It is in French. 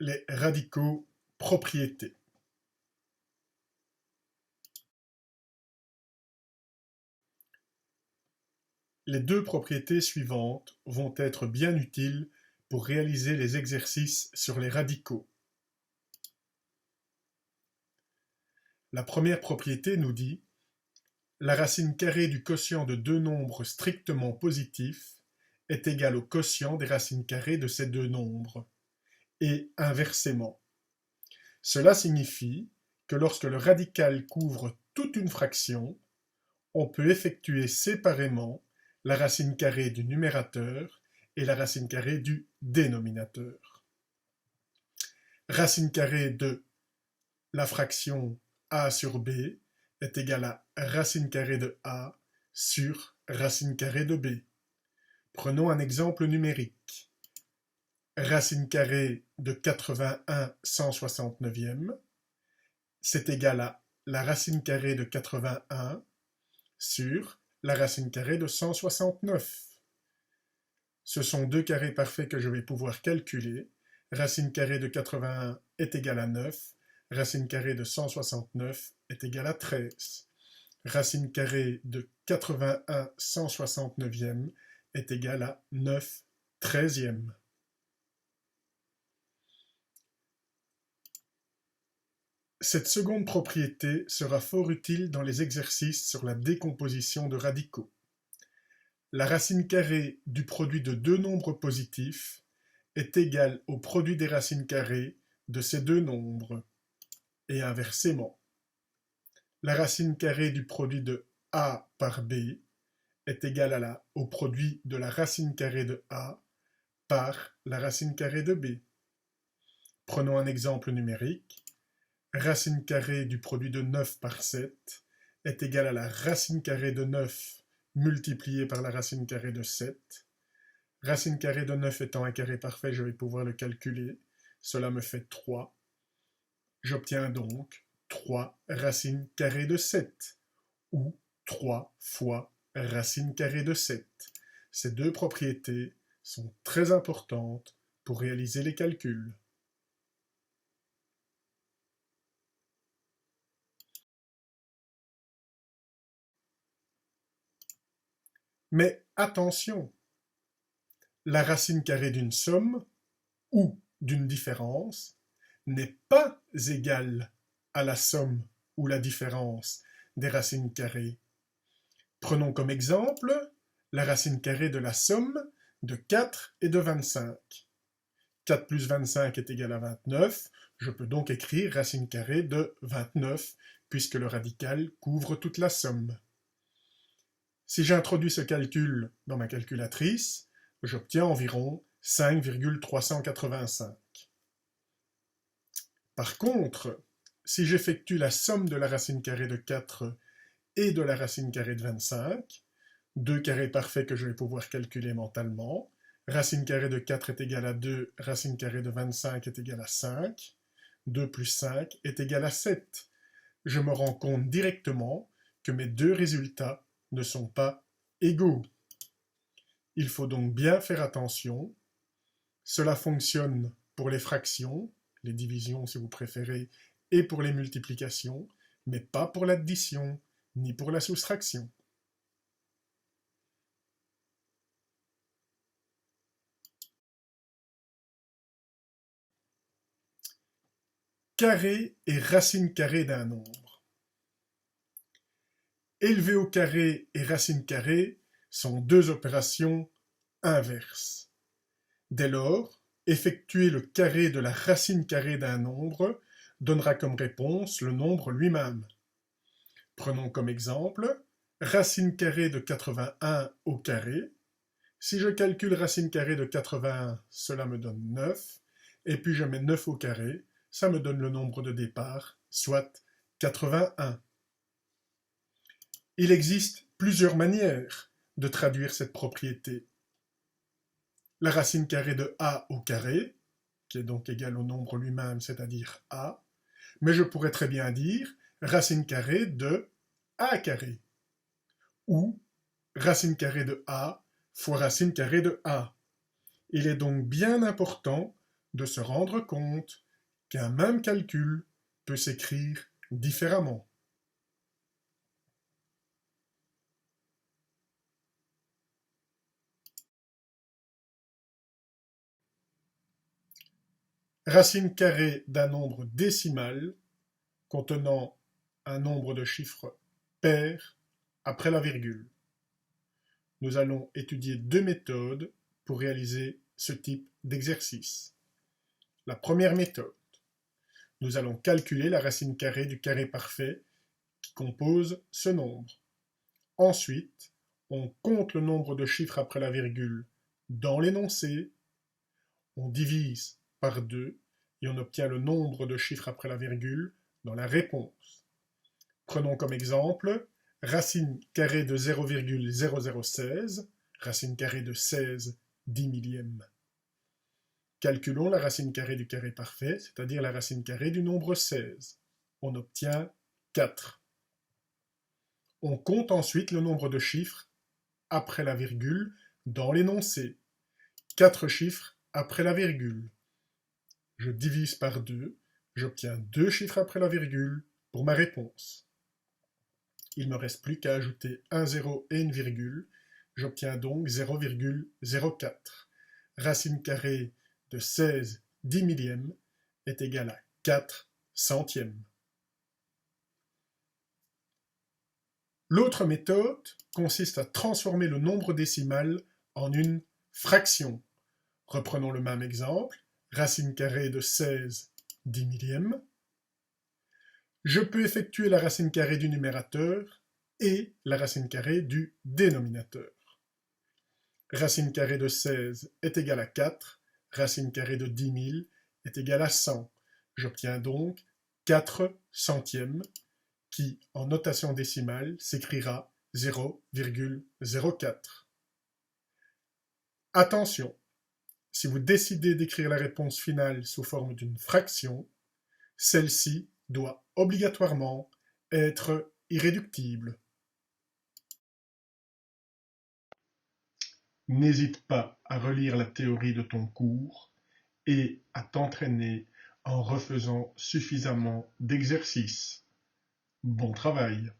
les radicaux propriétés. Les deux propriétés suivantes vont être bien utiles pour réaliser les exercices sur les radicaux. La première propriété nous dit la racine carrée du quotient de deux nombres strictement positifs est égale au quotient des racines carrées de ces deux nombres, et inversement. Cela signifie que lorsque le radical couvre toute une fraction, on peut effectuer séparément la racine carrée du numérateur et la racine carrée du dénominateur. Racine carrée de la fraction a sur b est égale à racine carrée de a sur racine carrée de b. Prenons un exemple numérique. Racine carrée de 81 169e, c'est égal à la racine carrée de 81 sur la racine carrée de 169. Ce sont deux carrés parfaits que je vais pouvoir calculer. Racine carrée de 81 est égale à 9, racine carrée de 169 est égale à 13. Racine carrée de 81 169e est égale à 9 13e. Cette seconde propriété sera fort utile dans les exercices sur la décomposition de radicaux. La racine carrée du produit de deux nombres positifs est égale au produit des racines carrées de ces deux nombres, et inversement. La racine carrée du produit de a par b est égale au produit de la racine carrée de a par la racine carrée de b. Prenons un exemple numérique. Racine carrée du produit de 9 par 7 est égale à la racine carrée de 9 multipliée par la racine carrée de 7. Racine carrée de 9 étant un carré parfait, je vais pouvoir le calculer. Cela me fait 3. J'obtiens donc 3 racines carrées de 7, ou 3 fois racine carrée de 7. Ces deux propriétés sont très importantes pour réaliser les calculs. Mais attention, la racine carrée d'une somme ou d'une différence n'est pas égale à la somme ou la différence des racines carrées. Prenons comme exemple la racine carrée de la somme de 4 et de 25. 4 plus 25 est égal à 29, je peux donc écrire racine carrée de 29 puisque le radical couvre toute la somme. Si j'introduis ce calcul dans ma calculatrice, j'obtiens environ 5,385. Par contre, si j'effectue la somme de la racine carrée de 4 et de la racine carrée de 25, deux carrés parfaits que je vais pouvoir calculer mentalement, racine carrée de 4 est égale à 2, racine carrée de 25 est égale à 5, 2 plus 5 est égal à 7. Je me rends compte directement que mes deux résultats ne sont pas égaux. Il faut donc bien faire attention. Cela fonctionne pour les fractions, les divisions si vous préférez, et pour les multiplications, mais pas pour l'addition, ni pour la soustraction. Carré et racine carrée d'un nombre. Élevé au carré et racine carrée sont deux opérations inverses. Dès lors, effectuer le carré de la racine carrée d'un nombre donnera comme réponse le nombre lui-même. Prenons comme exemple racine carrée de 81 au carré. Si je calcule racine carrée de 81, cela me donne 9, et puis je mets 9 au carré, ça me donne le nombre de départ, soit 81. Il existe plusieurs manières de traduire cette propriété. La racine carrée de a au carré, qui est donc égale au nombre lui-même, c'est-à-dire a, mais je pourrais très bien dire racine carrée de a carré, ou racine carrée de a fois racine carrée de a. Il est donc bien important de se rendre compte qu'un même calcul peut s'écrire différemment. Racine carrée d'un nombre décimal contenant un nombre de chiffres pairs après la virgule. Nous allons étudier deux méthodes pour réaliser ce type d'exercice. La première méthode, nous allons calculer la racine carrée du carré parfait qui compose ce nombre. Ensuite, on compte le nombre de chiffres après la virgule dans l'énoncé, on divise par 2 et on obtient le nombre de chiffres après la virgule dans la réponse. Prenons comme exemple racine carrée de 0,0016, racine carrée de 16 10 millièmes. Calculons la racine carrée du carré parfait, c'est-à-dire la racine carrée du nombre 16. On obtient 4. On compte ensuite le nombre de chiffres après la virgule dans l'énoncé. 4 chiffres après la virgule. Je divise par 2, j'obtiens 2 chiffres après la virgule pour ma réponse. Il ne me reste plus qu'à ajouter un 0 et une virgule, j'obtiens donc 0,04. Racine carrée de 16 10 millièmes est égale à 4 centièmes. L'autre méthode consiste à transformer le nombre décimal en une fraction. Reprenons le même exemple, racine carrée de 16 10 millièmes. Je peux effectuer la racine carrée du numérateur et la racine carrée du dénominateur. Racine carrée de 16 est égale à 4, racine carrée de 10 000 est égale à 100. J'obtiens donc 4 centièmes qui, en notation décimale, s'écrira 0,04. Attention, si vous décidez d'écrire la réponse finale sous forme d'une fraction, celle-ci doit obligatoirement être irréductible. N'hésite pas à relire la théorie de ton cours et à t'entraîner en refaisant suffisamment d'exercices. Bon travail!